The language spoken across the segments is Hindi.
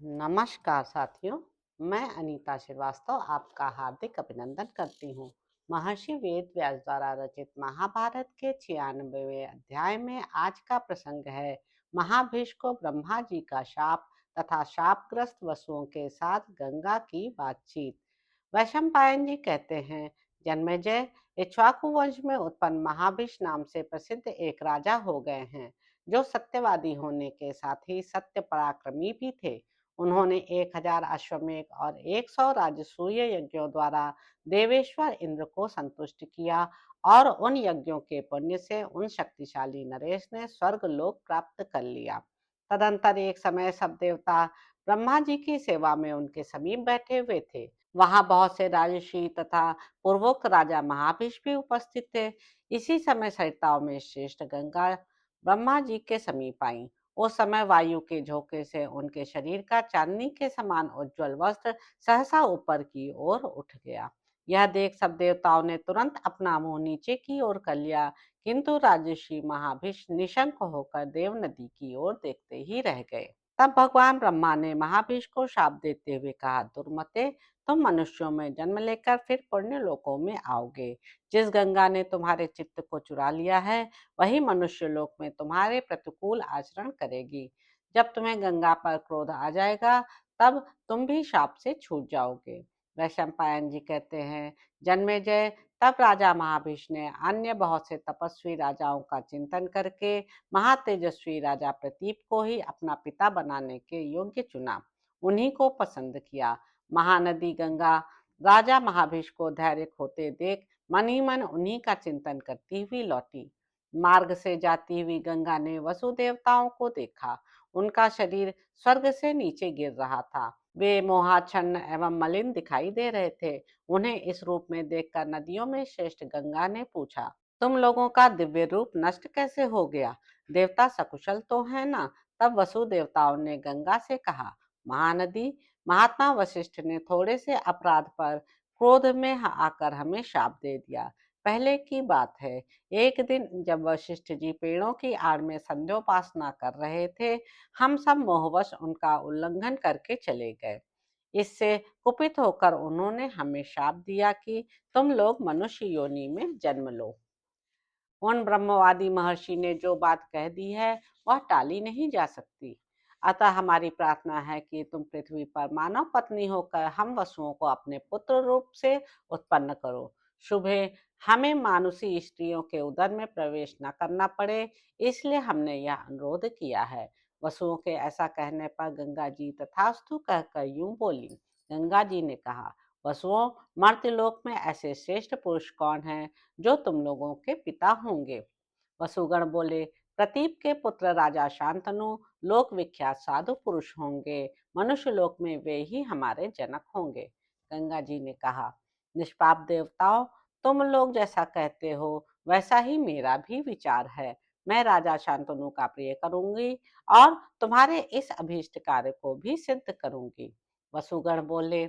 नमस्कार साथियों। मैं अनीता श्रीवास्तव आपका हार्दिक अभिनंदन करती हूँ। महर्षि वेद व्यास द्वारा रचित महाभारत के 96वें अध्याय में आज का प्रसंग है महाभीष्म को ब्रह्मा जी का शाप तथा शापग्रस्त वसुओं के साथ गंगा की बातचीत। वैशंपायन जी कहते हैं, जन्मेजय, इक्ष्वाकु वंश में उत्पन्न महाभीष्म नाम से प्रसिद्ध एक राजा हो गए हैं, जो सत्यवादी होने के साथ ही सत्य पराक्रमी भी थे। उन्होंने 1000 अश्वमेध और 100 राजसूय यज्ञों द्वारा देवेश्वर इंद्र को संतुष्ट किया और उन यज्ञों के पुण्य से उन शक्तिशाली नरेश ने स्वर्ग लोक प्राप्त कर लिया। तदंतर एक समय सब देवता ब्रह्मा जी की सेवा में उनके समीप बैठे हुए थे। वहां बहुत से राजर्षि तथा पूर्वोक्त राजा महाभीष्म भी उपस्थित थे। इसी समय सरिताओं में श्रेष्ठ गंगा ब्रह्मा जी के समीप आई। उस समय वायु के झोंके से उनके शरीर का चांदनी के समान उज्जवल वस्त्र सहसा ऊपर की ओर उठ गया। यह देख सब देवताओं ने तुरंत अपना मुंह नीचे की ओर कर लिया, किंतु राजर्षि महाभीष्म निशंक होकर देव नदी की ओर देखते ही रह गए। तब भगवान ब्रह्मा ने महाभीष्म को शाप देते हुए कहा, दुर्मते, तुम मनुष्यों में जन्म लेकर फिर पुण्य लोकों में आओगे। जिस गंगा ने तुम्हारे चित्त को चुरा लिया है, वही मनुष्य लोक में तुम्हारे प्रतिकूल आचरण करेगी। जब तुम्हें गंगा पर क्रोध आ जाएगा, तब तुम भी शाप से छूट जाओगे। वैशंपायन जी कहते हैं, जन्मेजय, तब राजा महाभीष्म ने अन्य बहुत से तपस्वी राजाओं का चिंतन करके महातेजस्वी राजा प्रतीप को ही अपना पिता बनाने के योग्य चुना। उन्हीं को पसंद किया। महानदी गंगा राजा महाभीष्म को धैर्य खोते देख मन ही मन उन्हीं का चिंतन करती हुई लौटी। मार्ग से जाती हुई गंगा ने वसु देवताओं को देखा। उनका शरीर स्वर्ग से नीचे गिर रहा था। वे मोहाच्छन्न एवं मलिन दिखाई दे रहे थे। उन्हें इस रूप में देखकर नदियों में श्रेष्ठ गंगा ने पूछा, तुम लोगों का दिव्य रूप नष्ट कैसे हो गया? देवता सकुशल तो है ना? तब वसु देवताओं ने गंगा से कहा, महानदी, महात्मा वशिष्ठ ने थोड़े से अपराध पर क्रोध में आकर हमें शाप दे दिया। पहले की बात है, एक दिन जब वशिष्ठ जी पेड़ों की आड़ में संध्योपासना कर रहे थे, हम सब मोहवश उनका उल्लंघन करके चले गए। इससे कुपित होकर उन्होंने हमें शाप दिया कि तुम लोग मनुष्य योनि में जन्म लो। उन ब्रह्मवादी महर्षि ने जो बात कह दी है, वह टाली नहीं जा सकती। अतः हमारी प्रार्थना है कि तुम पृथ्वी पर मानव पत्नी होकर हम वसुओं को अपने पुत्र रूप से उत्पन्न करो। शुभे हमें मानुषी स्त्रियों के उदर में प्रवेश न करना पड़े, इसलिए हमने यह अनुरोध किया है। वसुओं के ऐसा कहने पर गंगा जी तथास्तु कहकर यूं बोली। गंगा जी ने कहा, वसुओं, मर्त्यलोक में ऐसे श्रेष्ठ पुरुष कौन हैं जो तुम लोगों के पिता होंगे? वसुगण बोले, प्रतीप के पुत्र राजा शांतनु लोक विख्यात साधु पुरुष होंगे। मनुष्य लोक में वे ही हमारे जनक होंगे। गंगा जी ने कहा, निष्पाप देवताओं, तुम लोग जैसा कहते हो वैसा ही मेरा भी विचार है। मैं राजा शांतनु का प्रिय करूंगी और तुम्हारे इस अभीष्ट कार्य को भी सिद्ध करूंगी। वसुगण बोले,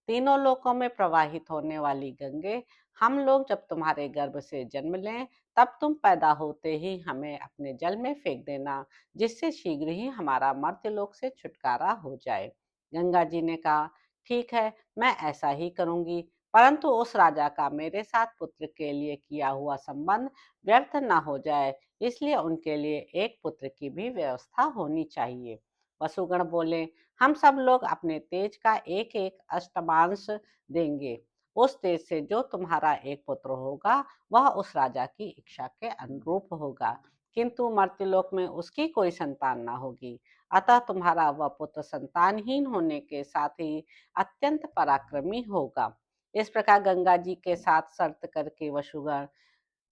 तीनों लोकों में प्रवाहित होने वाली गंगे, हम लोग जब तुम्हारे गर्भ से जन्म लें, तब तुम पैदा होते ही हमें अपने जल में फेंक देना, जिससे शीघ्र ही हमारा मर्त्यलोक से छुटकारा हो जाए। गंगा जी ने कहा, ठीक है, मैं ऐसा ही करूंगी, परंतु उस राजा का मेरे साथ पुत्र के लिए किया हुआ संबंध व्यर्थ न हो जाए, इसलिए उनके लिए एक पुत्र की भी व्यवस्था होनी चाहिए। वसुगण बोले, हम सब लोग अपने तेज का एक एक अष्टमांश देंगे। उस तेज से जो तुम्हारा एक पुत्र होगा, वह उस राजा की इच्छा के अनुरूप होगा, किंतु मर्त्यलोक में उसकी कोई संतान ना होगी। अतः तुम्हारा वह पुत्र संतानहीन होने के साथ ही अत्यंत पराक्रमी होगा। इस प्रकार गंगा जी के साथ शर्त करके वसुगण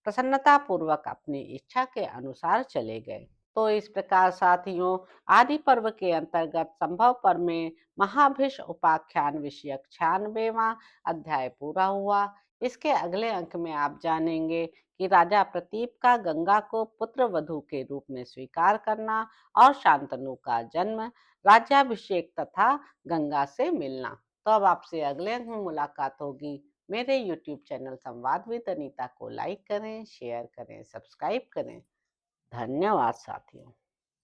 प्रसन्नता पूर्वक अपनी इच्छा के अनुसार चले गए। तो इस प्रकार साथियों, आदि पर्व के अंतर्गत संभव पर में महाभीष्म उपाख्यान विषयक 96वां अध्याय पूरा हुआ। इसके अगले अंक में आप जानेंगे कि राजा प्रतीप का गंगा को पुत्र वधू के रूप में स्वीकार करना और शांतनु का जन्म, राज्याभिषेक तथा गंगा से मिलना। तो अब आपसे अगले अंक में मुलाकात होगी। मेरे यूट्यूब चैनल संवाद विद अनीता को लाइक करें, शेयर करें, सब्सक्राइब करें। धन्यवाद साथियों।